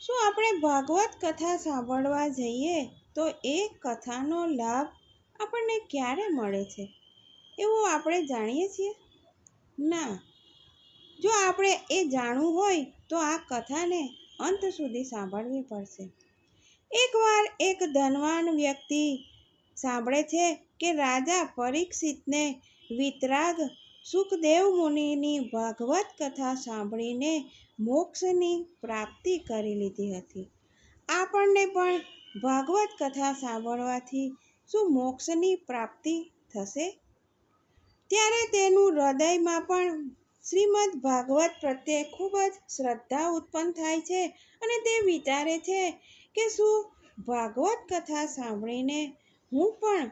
શું આપણે ભાગવત કથા સાંભળવા જઈએ તો એ કથાનો લાભ આપણને ક્યારે મળે છે એવું આપણે જાણીએ છીએ? ના. જો આપણે એ જાણવું હોય તો આ કથાને અંત સુધી સાંભળવી પડશે. એકવાર એક ધનવાન વ્યક્તિ સાંભળે છે કે રાજા પરીક્ષિતને વિતરાગ સુખદેવ મુનિની ભાગવત કથા સાંભળીને મોક્ષની પ્રાપ્તિ કરી લીધી હતી. આપણને પણ ભાગવત કથા સાંભળવાથી શું મોક્ષની પ્રાપ્તિ થશે? ત્યારે તેનું હૃદયમાં પણ શ્રીમદ ભાગવત પ્રત્યે ખૂબ જ શ્રદ્ધા ઉત્પન્ન થાય છે અને તે વિચારે છે કે શું ભાગવત કથા સાંભળીને હું પણ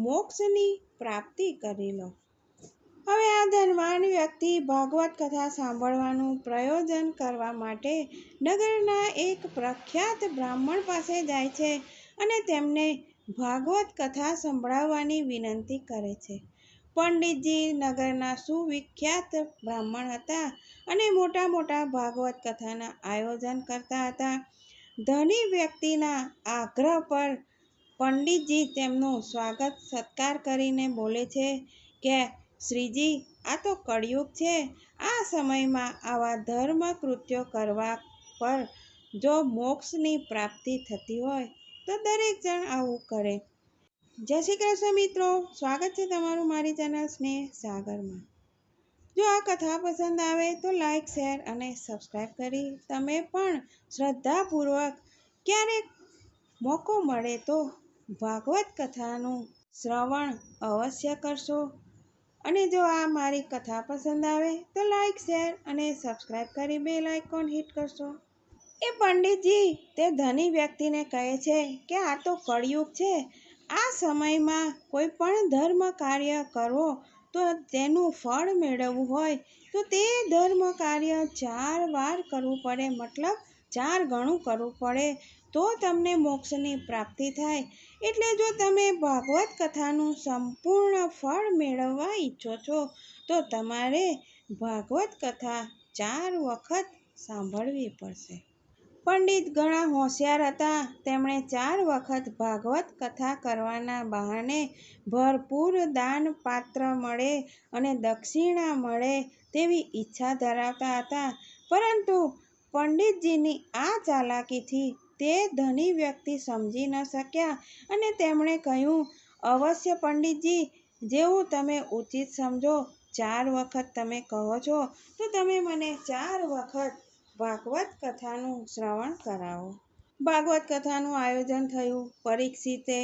મોક્ષની પ્રાપ્તિ કરી લઉં. હવે આ ધનવાન વ્યક્તિ ભાગવત કથા સાંભળવાનું પ્રયોજન કરવા માટે નગરના એક પ્રખ્યાત બ્રાહ્મણ પાસે જાય છે અને તેમને ભાગવત કથા સંભળાવવાની વિનંતી કરે છે. પંડિતજી નગરના સુવિખ્યાત બ્રાહ્મણ હતા અને મોટા મોટા ભાગવત કથાના આયોજન કરતા હતા. ધની વ્યક્તિના આગ્રહ પર પંડિતજી તેમનું સ્વાગત સત્કાર કરીને બોલે છે કે શ્રીજી, આ તો કળિયુગ છે. આ સમયમાં આવા ધર્મ કૃત્યો કરવા પર જો મોક્ષની પ્રાપ્તિ થતી હોય તો દરેક જણ આવું કરે. જય શ્રી કૃષ્ણ મિત્રો, સ્વાગત છે તમારું મારી ચેનલ સ્નેહ સાગરમાં. જો આ કથા પસંદ આવે તો લાઈક, શેર અને સબસ્ક્રાઈબ કરી તમે પણ શ્રદ્ધાપૂર્વક ક્યારેક મોકો મળે તો ભાગવત કથાનું શ્રવણ અવશ્ય કરશો. અને જો આ મારી કથા પસંદ આવે તો લાઈક, શેર અને સબસ્ક્રાઈબ કરી બેલ આઇકોન હિટ કરશો. એ પંડિતજી તે ધની વ્યક્તિને કહે છે કે આ તો કળિયુગ છે. આ સમયમાં કોઈ પણ ધર્મ કાર્ય કરવો તો તેનું ફળ મેળવવું હોય તો તે ધર્મ કાર્ય 4 વાર કરવું પડે, મતલબ 4 ગણું કરવું પડે તો તમને મોક્ષની પ્રાપ્તિ થાય. એટલે જો તમે ભાગવત કથાનું સંપૂર્ણ ફળ મેળવવા ઈચ્છો છો તો તમારે ભાગવત કથા 4 વખત સાંભળવી પડશે. પંડિત ઘણા હોશિયાર હતા. તેમણે 4 વખત ભાગવત કથા કરવાના બહાને ભરપૂર દાન પાત્ર મળે અને દક્ષિણા મળે તેવી ઈચ્છા ધરાવતા હતા. પરંતુ પંડિતજીની આ ચાલાકીથી તે ધની વ્યક્તિ સમજી ન શક્યા અને તેમણે કહ્યું, અવશ્ય પંડિતજી, જેવું તમે ઉચિત સમજો. 4 વખત તમે કહો છો તો તમે મને 4 વખત ભાગવત કથાનું શ્રવણ કરાવો. ભાગવત કથાનું આયોજન થયું. પરીક્ષિતે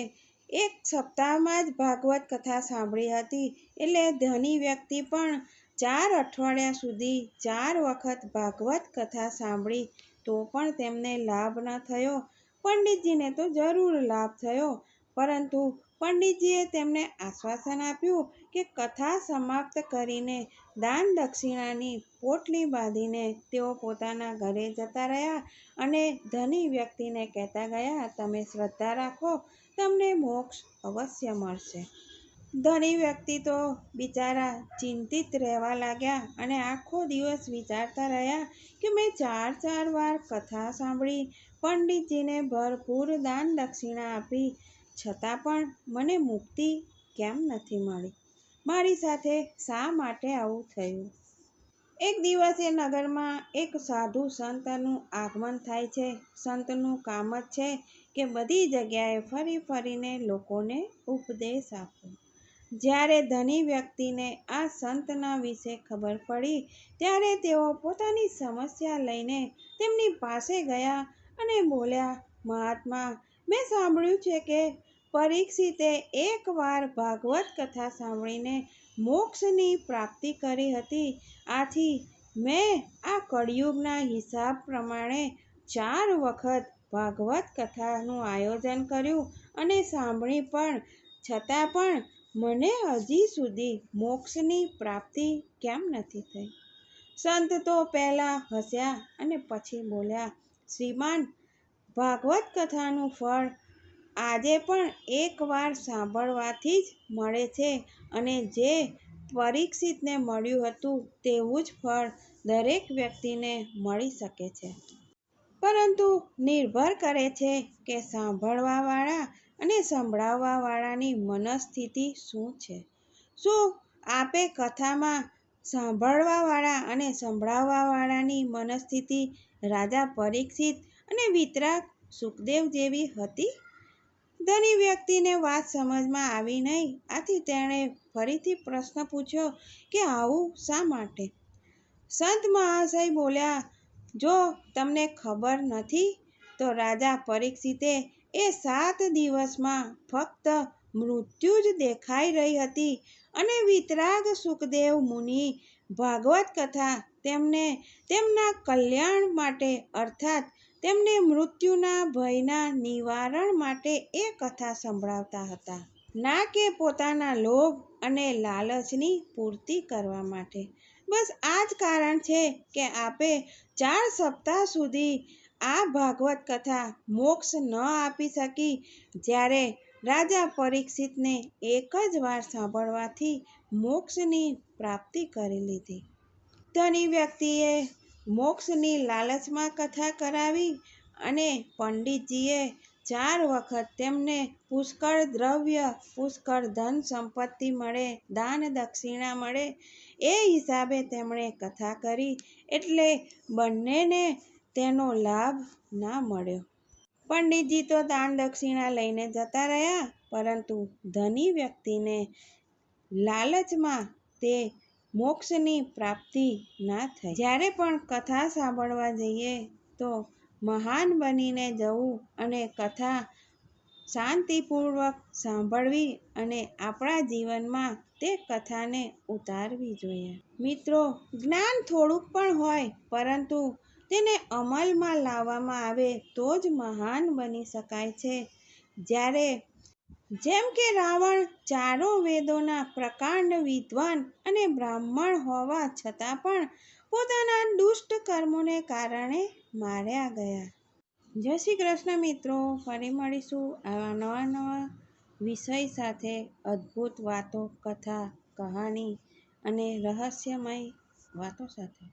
1 સપ્તાહમાં જ ભાગવત કથા સાંભળી હતી. એટલે ધની વ્યક્તિ પણ 4 અઠવાડિયા સુધી 4 વખત ભાગવત કથા સાંભળી તો પણ તેમને લાભ ન થયો. પંડિતજીને તો જરૂર લાભ થયો, પરંતુ પંડિતજીએ તેમને આશ્વાસન આપ્યું કે કથા સમાપ્ત કરીને દાન દક્ષિણાની પોટલી બાંધીને તેઓ પોતાના ઘરે જતા રહ્યા અને ધની વ્યક્તિને કહેતા ગયા, તમે શ્રદ્ધા રાખો, તમને મોક્ષ અવશ્ય મળશે. ધની વ્યક્તિ તો બિચારા ચિંતિત રહેવા લાગ્યા અને આખો દિવસ વિચારતા રહ્યા કે મેં 4 વાર કથા સાંભળી, પંડિતજીને ભરપૂર દાન દક્ષિણા આપી, છતાં પણ મને મુક્તિ કેમ નથી મળી? મારી સાથે શા માટે આવું થયું? એક દિવસે નગરમાં એક સાધુ સંતનું આગમન થાય છે. સંતનું કામ જ છે કે બધી જગ્યાએ ફરી ફરીને લોકોને ઉપદેશ આપવો. જ્યારે ધની વ્યક્તિને આ સંતના વિશે ખબર પડી ત્યારે તેઓ પોતાની સમસ્યા લઈને તેમની પાસે ગયા અને બોલ્યા, મહાત્મા, મેં સાંભળ્યું છે કે પરીક્ષિતે 1 વાર ભાગવત કથા સાંભળીને મોક્ષની પ્રાપ્તિ કરી હતી. આથી મેં આ કળિયુગના હિસાબ પ્રમાણે 4 વખત ભાગવત કથાનું આયોજન કર્યું અને સાંભળી પણ, છતાં પણ મને હજી સુધી મોક્ષની પ્રાપ્તિ કેમ નથી થઈ? સંત તો પહેલાં હસ્યા અને પછી બોલ્યા, શ્રીમાન, ભાગવત કથાનું ફળ આજે પણ 1 વાર સાંભળવાથી જ મળે છે અને જે પરીક્ષિતને મળ્યું હતું તેવું જ ફળ દરેક વ્યક્તિને મળી શકે છે. પરંતુ નિર્ભર કરે છે કે સાંભળવાવાળા અને સંભળાવવાવાળાની મનસ્થિતિ શું છે. શું આપે કથામાં સાંભળવાવાળા અને સંભળાવવાવાળાની મનસ્થિતિ રાજા પરીક્ષિત અને વિતરાગ સુખદેવ જેવી હતી? ધની વ્યક્તિને વાત સમજમાં આવી નહીં. આથી તેણે ફરીથી પ્રશ્ન પૂછ્યો કે આવું શા માટે? સંત મહાશય બોલ્યા, જો તમને ખબર નથી તો રાજા પરીક્ષિતે એ 7 દિવસમાં ફક્ત મૃત્યુ જ દેખાઈ રહી હતી અને વિતરાગ સુખદેવ મુનિ ભાગવત કથા તેમને તેમના કલ્યાણ માટે અર્થાત તેમને મૃત્યુના ભયના નિવારણ માટે એ કથા સંભળાવતા હતા, ના કે પોતાના લોભ અને લાલચની પૂર્તિ કરવા માટે. બસ આ જ કારણ છે કે આપે 4 સપ્તાહ સુધી આ ભાગવત કથા મોક્ષ ન આપી શકી, જ્યારે રાજા પરીક્ષિતને એક જ વાર સાંભળવાથી મોક્ષની પ્રાપ્તિ કરી લીધી. ધની વ્યક્તિએ મોક્ષની લાલચમાં કથા કરાવી અને પંડિતજીએ 4 વખત તેમને પુષ્કળ દ્રવ્ય, પુષ્કળ ધન સંપત્તિ મળે, દાન દક્ષિણા મળે એ હિસાબે તેમણે કથા કરી, એટલે બંનેને તેનો લાભ ના મળ્યો. પંડિતજી તો દાન દક્ષિણા લઈને જતા રહ્યા, પરંતુ ધની વ્યક્તિને લાલચમાં તે મોક્ષની પ્રાપ્તિ ના થઈ. જ્યારે પણ કથા સાંભળવા જઈએ તો મહાન બનીને જવું અને કથા શાંતિપૂર્વક સાંભળવી અને આપણા જીવનમાં તે કથાને ઉતારવી જોઈએ. મિત્રો, જ્ઞાન થોડુંક પણ હોય, પરંતુ તેને અમલમાં લાવવામાં આવે તો જ મહાન બની શકાય છે. જેમ કે રાવણ ચારો વેદોના પ્રકાંડ વિદ્વાન અને બ્રાહ્મણ હોવા છતાં પણ પોતાના દુષ્ટ કર્મોને કારણે માર્યા ગયા. જય શ્રી કૃષ્ણ મિત્રો, ફરી મળીશું આવા નવા વિષય સાથે, અદ્ભુત વાતો, કથા, કહાની અને રહસ્યમય વાતો સાથે.